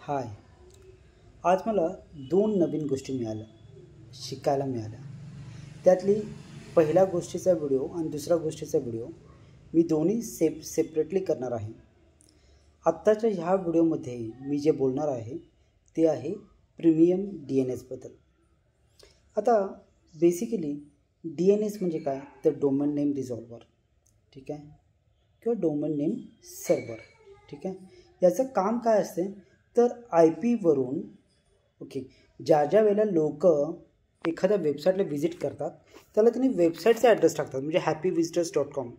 हाय. आज मला दोन नवीन गोष्टी शिकायला मिळाल्या. त्यातली पहिल्या गोष्टीचा व्हिडिओ आणि दुसऱ्या गोष्टीचा व्हिडिओ मी दोन्ही सेपरेटली करणार आहे. आत्ताच्या ह्या व्हिडिओमध्ये मी जे बोलणार आहे ते आहे प्रीमियम DNSबद्दल. आता बेसिकली DNS म्हणजे काय, तर डोमेन नेम रिझॉल्वर, ठीक आहे, किंवा डोमेन नेम सर्व्हर, ठीक आहे. याचं काम काय असते, तर IP वरून ज्या वेळेला लोक एखाद्या वेबसाईटला व्हिजिट करतात त्याला त्यांनी वेबसाईटचा ॲड्रेस टाकतात, म्हणजे happyvisitors.com.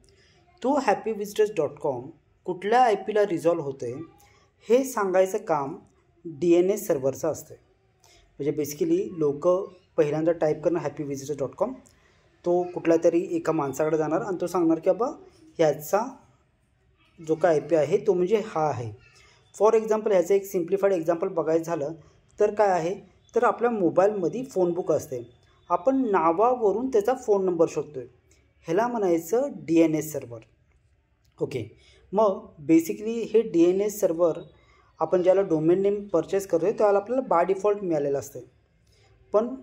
तो happyvisitors.com कुठल्या IPला रिझॉल्व होतं आहे हे सांगायचं काम DNS सर्व्हरचं असतं. म्हणजे बेसिकली लोक पहिल्यांदा टाईप करणं happyvisitors.com, तो कुठल्या तरी एका माणसाकडे जाणार आणि तो सांगणार की बाबा ह्याचा जो काय IP आहे तो म्हणजे हा आहे. फॉर एक्झाम्पल ह्याचं एक सिम्प्लिफाईड एक्झाम्पल बघायचं झालं तर काय आहे, तर आपल्या मोबाईलमध्ये फोन बुक असते, आपण नावावरून त्याचा फोन नंबर शोधतो आहे, ह्याला म्हणायचं DNS सर्व्हर. मग बेसिकली हे DNS सर्व्हर आपण ज्याला डोमेन नेम परचेस करतो आहे त्याला आपल्याला बाय डिफॉल्ट मिळालेलं असते, पण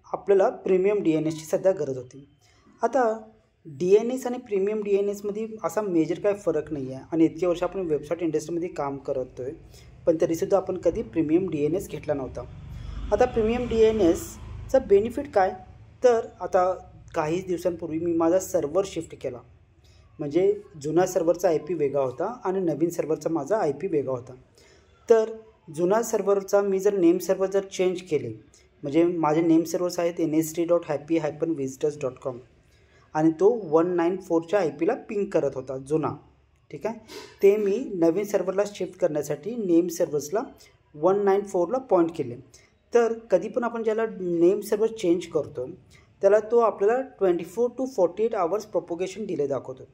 आपल्याला प्रीमियम DNSची सध्या गरज होती. आता DNS आणि प्रीमियम DNSमध्ये असा मेजर काय फरक नाही आहे आणि इतके वर्ष आपण वेबसाईट इंडस्ट्रीमध्ये काम करतो आहे, पण तरीसुद्धा आपण कधी प्रीमियम DNS घेतला नव्हता. आता प्रीमियम DNSचा बेनिफिट काय, तर आता काही दिवसांपूर्वी मी माझा सर्व्हर शिफ्ट केला. म्हणजे जुना सर्व्हरचा IP वेगळा होता आणि नवीन सर्व्हरचा माझा IP वेगळा होता. तर जुना सर्व्हरचा मी जर नेम सर्व्हर जर चेंज केले, म्हणजे माझे नेम सर्व्हर्स आहेत nst.happy-visitors.com आणि तो 194च्या IPला पिंग करत होता जुना, ठीक आहे. ते मी नवीन सर्व्हरला शिफ्ट करण्यासाठी नेम सर्व्हर्सला 194ला पॉईंट केले. तर कधी पण आपण ज्याला नेम सर्व्हर चेंज करतो त्याला तो आपल्याला 24 to 48 आवर्स प्रोपोगेशन डिले दाखवतो.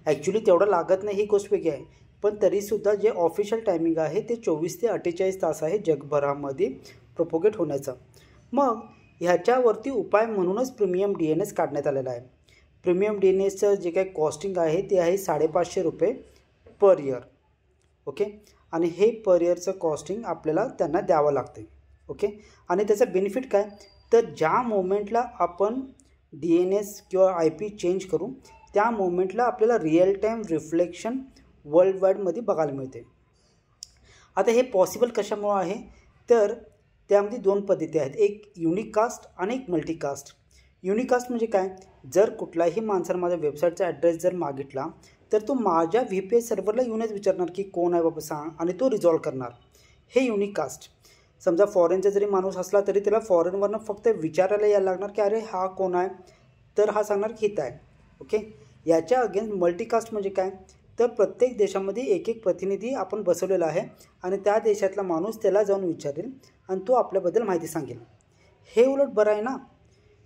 ॲक्च्युली तेवढं लागत नाही, ही गोष्ट वेगळी आहे, पण तरीसुद्धा जे ऑफिशियल टायमिंग आहे ते 24 ते 48 तास आहे जगभरामध्ये प्रोपोगेट होण्याचा. मग ह्याच्यावरती उपाय म्हणूनच प्रीमियम DNS काढण्यात आलेला आहे. प्रीमियम DNSचं जे काही कॉस्टिंग आहे ते आहे ₹550 पर इयर, आणि हे पर इयरचं कॉस्टिंग आपल्याला त्यांना द्यावं लागते. आणि त्याचा बेनिफिट काय, तर ज्या मोमेंटला आपण DNS किंवा IP चेंज करू त्या मोमेंटला आपल्याला रिअल टाईम रिफ्लेक्शन वर्ल्ड वाईडमध्ये बघायला मिळते. आता हे पॉसिबल कशामुळं आहे, तर त्यामध्ये दोन पद्धती आहेत, एक युनिकास्ट आणि एक मल्टीकास्ट. युनिकास्ट म्हणजे काय, जर कुठल्याही माणसानं माझ्या वेबसाईटचा ॲड्रेस जर मागितला तर तो माझ्या VPS सर्व्हरला येऊनच विचारणार की कोण आहे बाबा सांग, आणि तो रिझॉल्व करणार. हे युनिकास्ट. समजा फॉरेनचा जरी माणूस असला तरी त्याला फॉरेनवरनं फक्त विचारायला यायला लागणार की अरे हा कोण आहे, तर हा सांगणार की हित आहे. याच्या अगेन्स्ट मल्टीकास्ट म्हणजे काय, तर प्रत्येक देशामध्ये एक एक प्रतिनिधी आपण बसवलेला आहे आणि त्या देशातला माणूस त्याला जाऊन विचारेल आणि तो आपल्याबद्दल माहिती सांगेल. हे उलट बरं आहे ना.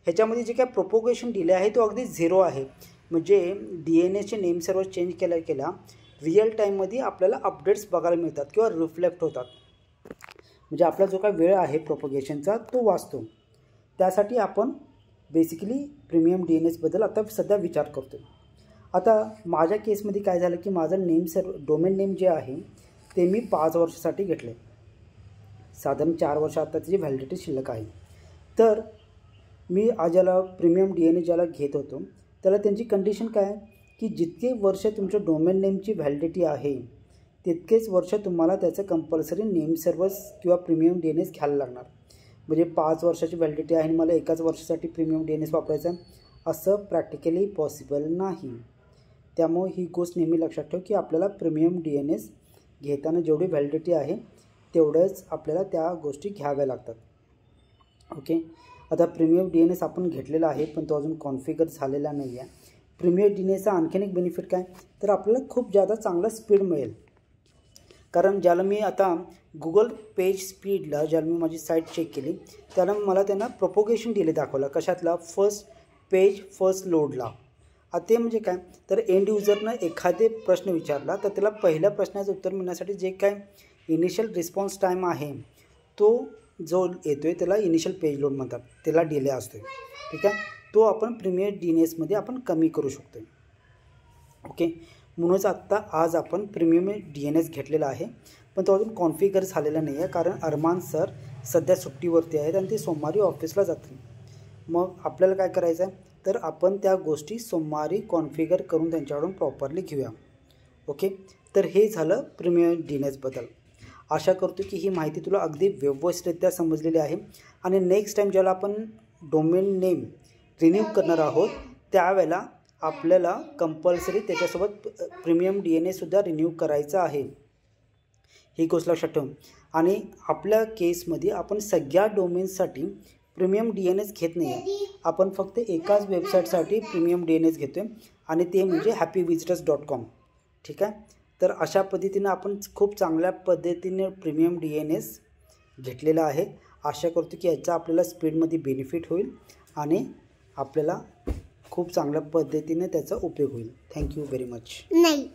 ह्याच्यामध्ये जे काय प्रोपोगेशन डिले आहे तो अगदी 0 आहे. म्हणजे DNSचे नेम सर्व्हर चेंज केल्या रिअल टाईममध्ये आपल्याला अपडेट्स बघायला मिळतात किंवा रिफ्लेक्ट होतात. म्हणजे आपला जो काय वेळ आहे प्रोपोगेशनचा तो वाचतो. त्यासाठी आपण बेसिकली प्रीमियम DNSबद्दल आता सध्या विचार करतो. आता माझ्या केसमध्ये काय झालं की माझं डोमेन नेम जे आहे ते मी 5 वर्षासाठी घेतले. साधारण 4 वर्ष आता त्याची व्हॅलिडिटी शिल्लक आहे. तर मी ज्याला प्रीमियम DNS ज्याला घेत होतो त्याला त्यांची कंडिशन काय, की जितके वर्ष तुमच्या डोमेन नेमची व्हॅलिडिटी आहे तितकेच वर्ष तुम्हाला त्याचं कंपल्सरी नेम सर्व्हर्स किंवा प्रीमियम DNS घ्यायला लागणार. म्हणजे 5 वर्षाची व्हॅलिडिटी आहे आणि मला एकाच वर्षासाठी प्रीमियम DNS वापरायचं असं प्रॅक्टिकली पॉसिबल नाही. त्यामुळे ही गोष्ट नेहमी लक्षात ठेव की आपल्याला प्रीमियम DNS घेताना जेवढी व्हॅलिडिटी आहे तेवढंच आपल्याला त्या गोष्टी घ्याव्या लागतात. आता प्रीमियम DNS आपण घेतलेला आहे पण तो अजून कॉन्फिगर झालेला नाही आहे. प्रीमियम DNSचा आणखीन एक बेनिफिट काय, तर आपल्याला खूप जादा चांगला स्पीड मिळेल. कारण ज्याला मी आता गुगल पेज स्पीडला ज्याला मी माझी साईट चेक केली त्याला मला त्यांना प्रोपोगेशन डिले दाखवला. कशातला, फर्स्ट लोडला. ते म्हणजे काय, तर एंड युजरनं एखादे प्रश्न विचारला तर त्याला पहिल्या प्रश्नाचं उत्तर मिळण्यासाठी जे काय इनिशियल रिस्पॉन्स टाईम आहे तो जो येतो आहे त्याला इनिशियल पेज लोड म्हणतात, त्याला डिले असतो, ठीक आहे. तो आपण प्रीमियम DNSमध्ये आपण कमी करू शकतो. म्हणूनच आज आपण प्रीमियम DNS घेतलेला आहे. पण तो अजून कॉन्फिगर झालेला नाही आहे, कारण अरमान सर सध्या सुट्टीवरती आहेत आणि ते सोमवारी ऑफिसला जातील. मग आपल्याला काय करायचं आहे, तर आपण त्या गोष्टी सोमवारी कॉन्फिगर करून त्यांच्याकडून प्रॉपरली घेऊया. ओके, तर हे झालं प्रीमियम DNSबद्दल. आशा करतो की ही माहिती तुला अगदी व्यवस्थितरित्या समजलेली आहे. आणि नेक्स्ट टाईम ज्याला आपण डोमेन नेम रिन्यू करणार आहोत त्यावेळेला आपल्याला कंपल्सरी त्याच्यासोबत प्रीमियम DNSसुद्धा रिन्यू करायचा आहे, ही गोष्ट लक्षात ठेवून. आणि आपल्या केसमध्ये आपण सगळ्या डोमेन्ससाठी प्रीमियम DNS घेत नाही आहे, आपण फक्त एकाच वेबसाईटसाठी प्रीमियम DNS घेतो आहे आणि ते म्हणजे happyvisitors.com. ठीक आहे, तर अशा पद्धतीनं आपण खूप चांगल्या पद्धतीने प्रीमियम DNS घेतलेला आहे. आशा करतो की याचा आपल्याला स्पीडमध्ये बेनिफिट होईल आणि आपल्याला खूप चांगल्या पद्धतीने त्याचा उपयोग होईल. Thank you very much. नाही